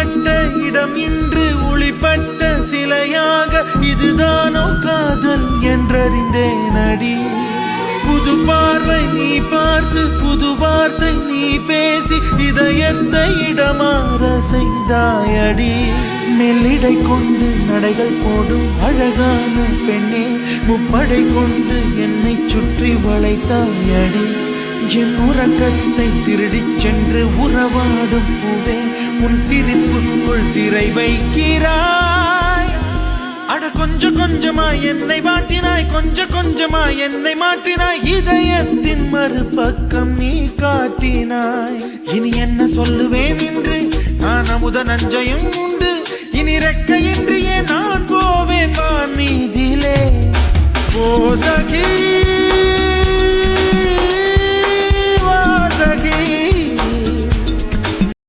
பட்ட இடம் இன்று ஒளிப்பட்ட சிலையாக இதுதானோ காதல் என்றறிந்தேன் அடி புது பார்வை நீ பார்த்து புது வார்த்தை நீ பேசி இதயத்தை இடமாற செய்தாயடி மெல்லிடை கொண்டு நடைகள் போடும் அழகான பெண்ணே முப்படை கொண்டு என்னை சுற்றி வளைத்தாயடி என் உறக்கத்தை திருடிச் சென்று உறவாடும் பூவே உன் சிரிப்புக்குள் சிறை வைக்கிறாய் அட கொஞ்சம் கொஞ்சமாய் என்னை வாட்டினாய் கொஞ்சம் கொஞ்சமாய் என்னை மாற்றினாய் இதயத்தின் மறுபக்கம் நீ காட்டினாய் இனி என்ன சொல்லுவேன் என்று நான் அமுத நஞ்சையும் உண்டு இனி ரெக்கையின்றியே நான் போவேன் வான் மீதிலே ஓ சகி